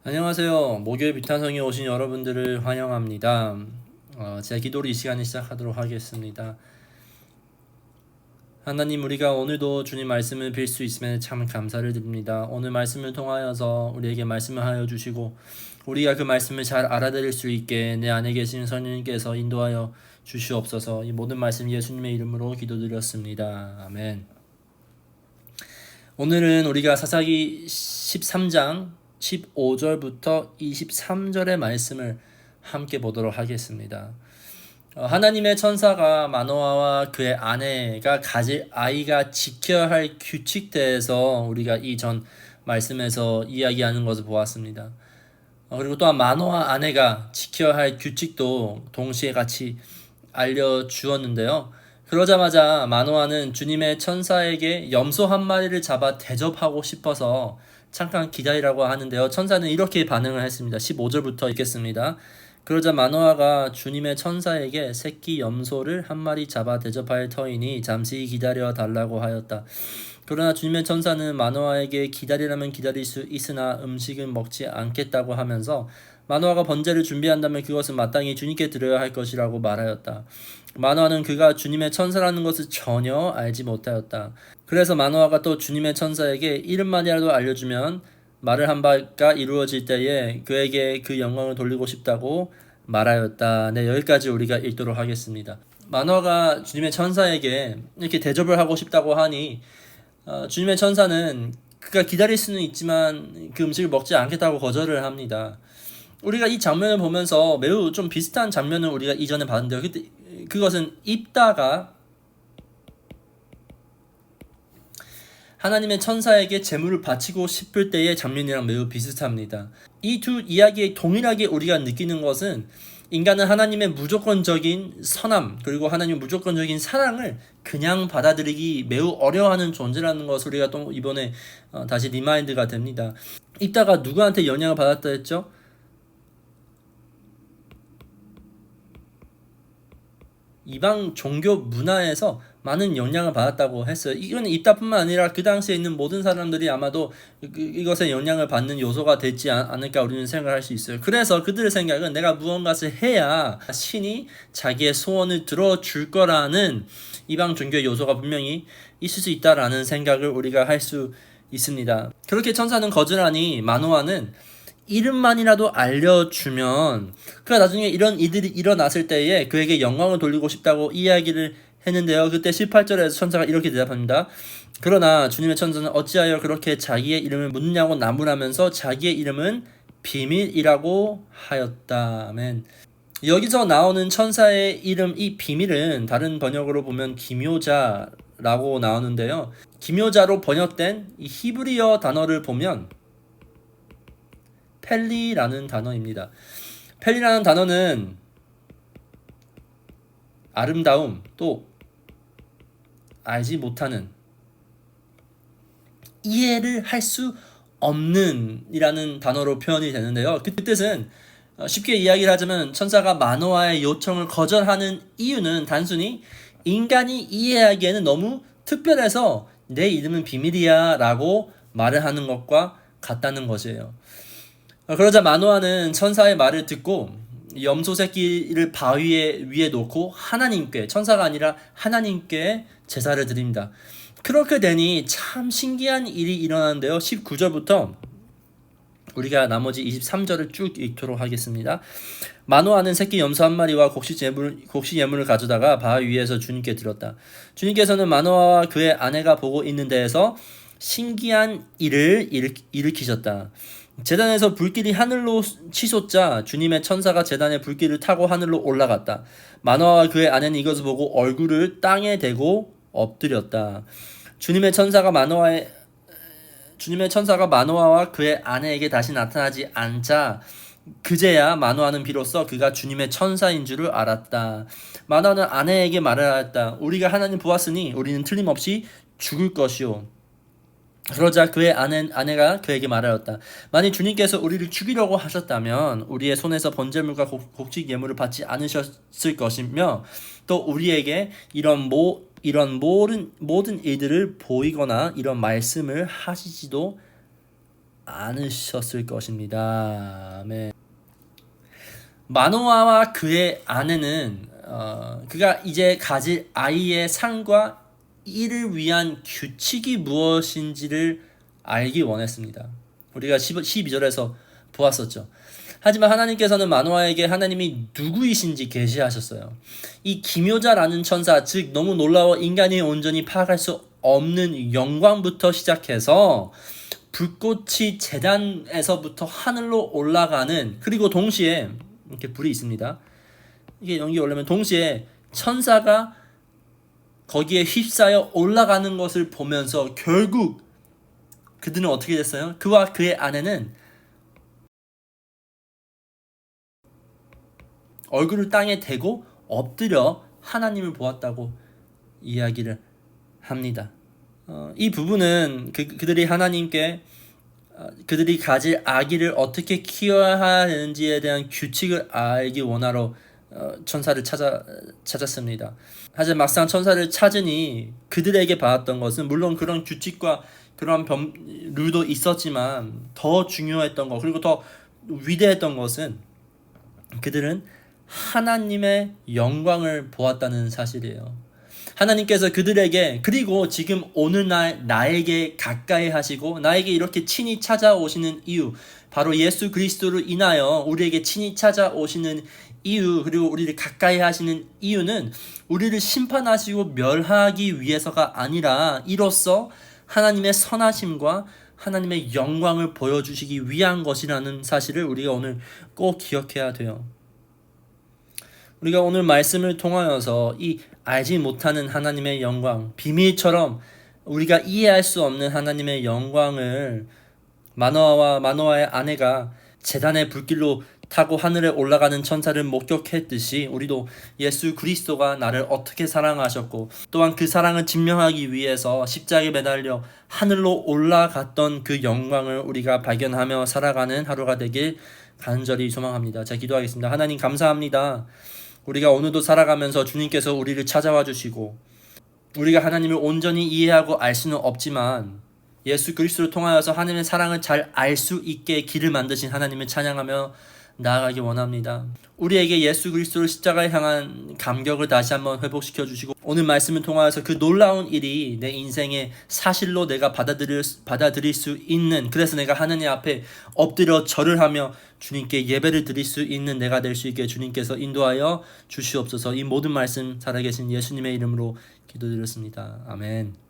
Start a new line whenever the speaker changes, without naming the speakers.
안녕하세요. 목요일 비탄성에 오신 여러분들을 환영합니다. 제 기도를 이 시간에 시작하도록 하겠습니다. 하나님, 우리가 오늘도 주님 말씀을 빌 수 있음에 참 감사를 드립니다. 오늘 말씀을 통하여서 우리에게 말씀을 하여 주시고 우리가 그 말씀을 잘 알아들을 수 있게 내 안에 계신 성령님께서 인도하여 주시옵소서. 이 모든 말씀 예수님의 이름으로 기도드렸습니다. 아멘. 오늘은 우리가 사사기 13장 15절부터 23절의 말씀을 함께 보도록 하겠습니다. 하나님의 천사가 마노아와 그의 아내가 가질 아이가 지켜야 할 규칙대에서 우리가 이전 말씀에서 이야기하는 것을 보았습니다. 그리고 또한 마노아 아내가 지켜야 할 규칙도 동시에 같이 알려주었는데요. 그러자마자 마노아는 주님의 천사에게 염소 한 마리를 잡아 대접하고 싶어서 잠깐 기다리라고 하는데요. 천사는 이렇게 반응을 했습니다. 15절부터 읽겠습니다. 그러자 마노아가 주님의 천사에게 새끼 염소를 한 마리 잡아 대접할 터이니 잠시 기다려 달라고 하였다. 그러나 주님의 천사는 마노아에게 기다리라면 기다릴 수 있으나 음식은 먹지 않겠다고 하면서 마노아가 번제를 준비한다면 그것은 마땅히 주님께 드려야 할 것이라고 말하였다. 마노아는 그가 주님의 천사라는 것을 전혀 알지 못하였다. 그래서 마노아가 또 주님의 천사에게 이름만이라도 알려주면 말을 한 바가 이루어질 때에 그에게 그 영광을 돌리고 싶다고 말하였다. 네, 여기까지 우리가 읽도록 하겠습니다. 마노아가 주님의 천사에게 이렇게 대접을 하고 싶다고 하니 주님의 천사는 그가 기다릴 수는 있지만 그 음식을 먹지 않겠다고 거절을 합니다. 우리가 이 장면을 보면서 매우 좀 비슷한 장면을 우리가 이전에 봤는데요. 그것은 입다가 하나님의 천사에게 제물을 바치고 싶을 때의 장면이랑 매우 비슷합니다. 이 두 이야기에 동일하게 우리가 느끼는 것은 인간은 하나님의 무조건적인 선함 그리고 하나님의 무조건적인 사랑을 그냥 받아들이기 매우 어려워하는 존재라는 것을 우리가 또 이번에 다시 리마인드가 됩니다. 입다가 누구한테 영향을 받았다 했죠? 이방 종교 문화에서 많은 영향을 받았다고 했어요. 이건 입다뿐만 아니라 그 당시에 있는 모든 사람들이 아마도 이것에 영향을 받는 요소가 되지 않을까 우리는 생각할 수 있어요. 그래서 그들의 생각은 내가 무언가를 해야 신이 자기의 소원을 들어줄 거라는 이방 종교의 요소가 분명히 있을 수 있다라는 생각을 우리가 할 수 있습니다. 그렇게 천사는 거절하니 마노아는 이름만이라도 알려주면 그가 나중에 이런 일들이 일어났을 때에 그에게 영광을 돌리고 싶다고 이야기를 했는데요. 그때 18절에서 천사가 이렇게 대답합니다. 그러나 주님의 천사는 어찌하여 그렇게 자기의 이름을 묻냐고 나무라면서 자기의 이름은 비밀이라고 하였다. 아멘. 여기서 나오는 천사의 이름 이 비밀은 다른 번역으로 보면 기묘자라고 나오는데요. 기묘자로 번역된 이 히브리어 단어를 보면 펠리라는 단어입니다. 펠리라는 단어는 아름다움, 또 알지 못하는, 이해를 할 수 없는 이라는 단어로 표현이 되는데요. 그 뜻은 쉽게 이야기를 하자면 천사가 마노아의 요청을 거절하는 이유는 단순히 인간이 이해하기에는 너무 특별해서 내 이름은 비밀이야 라고 말을 하는 것과 같다는 것이에요. 그러자 마노아는 천사의 말을 듣고 염소 새끼를 바위 위에 놓고 하나님께, 천사가 아니라 하나님께 제사를 드립니다. 그렇게 되니 참 신기한 일이 일어나는데요. 19절부터 우리가 나머지 23절을 쭉 읽도록 하겠습니다. 마노아는 새끼 염소 한 마리와 곡식 예물을 가져다가 바위 위에서 주님께 드렸다. 주님께서는 마노아와 그의 아내가 보고 있는 데에서 신기한 일을 일으키셨다. 제단에서 불길이 하늘로 치솟자 주님의 천사가 제단의 불길을 타고 하늘로 올라갔다. 마노아와 그의 아내는 이것을 보고 얼굴을 땅에 대고 엎드렸다. 주님의 천사가 마노아와 그의 아내에게 다시 나타나지 않자 그제야 마노아는 비로소 그가 주님의 천사인 줄을 알았다. 마노아는 아내에게 말을 하였다. 우리가 하나님 보았으니 우리는 틀림없이 죽을 것이오. 그러자 그의 아내가 그에게 말하였다. 만일 주님께서 우리를 죽이려고 하셨다면 우리의 손에서 번제물과 곡식 예물을 받지 않으셨을 것이며 또 우리에게 이런 모든 일들을 보이거나 이런 말씀을 하시지도 않으셨을 것입니다. 아멘. 마노아와 그의 아내는 그가 이제 가질 아이의 상과 이를 위한 규칙이 무엇인지를 알기 원했습니다. 우리가 12절에서 보았었죠. 하지만 하나님께서는 마노아에게 하나님이 누구이신지 계시하셨어요. 이 기묘자라는 천사, 즉 너무 놀라워 인간이 온전히 파악할 수 없는 영광부터 시작해서 불꽃이 제단에서부터 하늘로 올라가는, 그리고 동시에 이렇게 불이 있습니다. 이게 연기 올라면 동시에 천사가 거기에 휩싸여 올라가는 것을 보면서 결국 그들은 어떻게 됐어요? 그와 그의 아내는 얼굴을 땅에 대고 엎드려 하나님을 보았다고 이야기를 합니다. 이 부분은 그들이 하나님께 그들이 가질 아기를 어떻게 키워야 하는지에 대한 규칙을 알기 원하러 천사를 찾았습니다. 하지만 막상 천사를 찾으니 그들에게 받았던 것은 물론 그런 규칙과 그런 룰도 있었지만 더 중요했던 것, 그리고 더 위대했던 것은 그들은 하나님의 영광을 보았다는 사실이에요. 하나님께서 그들에게, 그리고 지금 오늘날 나에게 가까이 하시고 나에게 이렇게 친히 찾아오시는 이유, 바로 예수 그리스도로 인하여 우리에게 친히 찾아오시는 이유, 그리고 우리를 가까이 하시는 이유는 우리를 심판하시고 멸하기 위해서가 아니라 이로써 하나님의 선하심과 하나님의 영광을 보여주시기 위한 것이라는 사실을 우리가 오늘 꼭 기억해야 돼요. 우리가 오늘 말씀을 통하여서 이 알지 못하는 하나님의 영광, 비밀처럼 우리가 이해할 수 없는 하나님의 영광을 마노아의 아내가 제단의 불길로 타고 하늘에 올라가는 천사를 목격했듯이 우리도 예수 그리스도가 나를 어떻게 사랑하셨고 또한 그 사랑을 증명하기 위해서 십자가에 매달려 하늘로 올라갔던 그 영광을 우리가 발견하며 살아가는 하루가 되길 간절히 소망합니다. 제가 기도하겠습니다. 하나님 감사합니다. 우리가 오늘도 살아가면서 주님께서 우리를 찾아와 주시고 우리가 하나님을 온전히 이해하고 알 수는 없지만 예수 그리스도를 통하여서 하나님의 사랑을 잘 알 수 있게 길을 만드신 하나님을 찬양하며 나아가기 원합니다. 우리에게 예수 그리스도를 십자가에 향한 감격을 다시 한번 회복시켜 주시고 오늘 말씀을 통하여서 그 놀라운 일이 내 인생의 사실로 내가 받아들일 수 있는, 그래서 내가 하나님 앞에 엎드려 절을 하며 주님께 예배를 드릴 수 있는 내가 될 수 있게 주님께서 인도하여 주시옵소서. 이 모든 말씀 살아계신 예수님의 이름으로 기도드렸습니다. 아멘.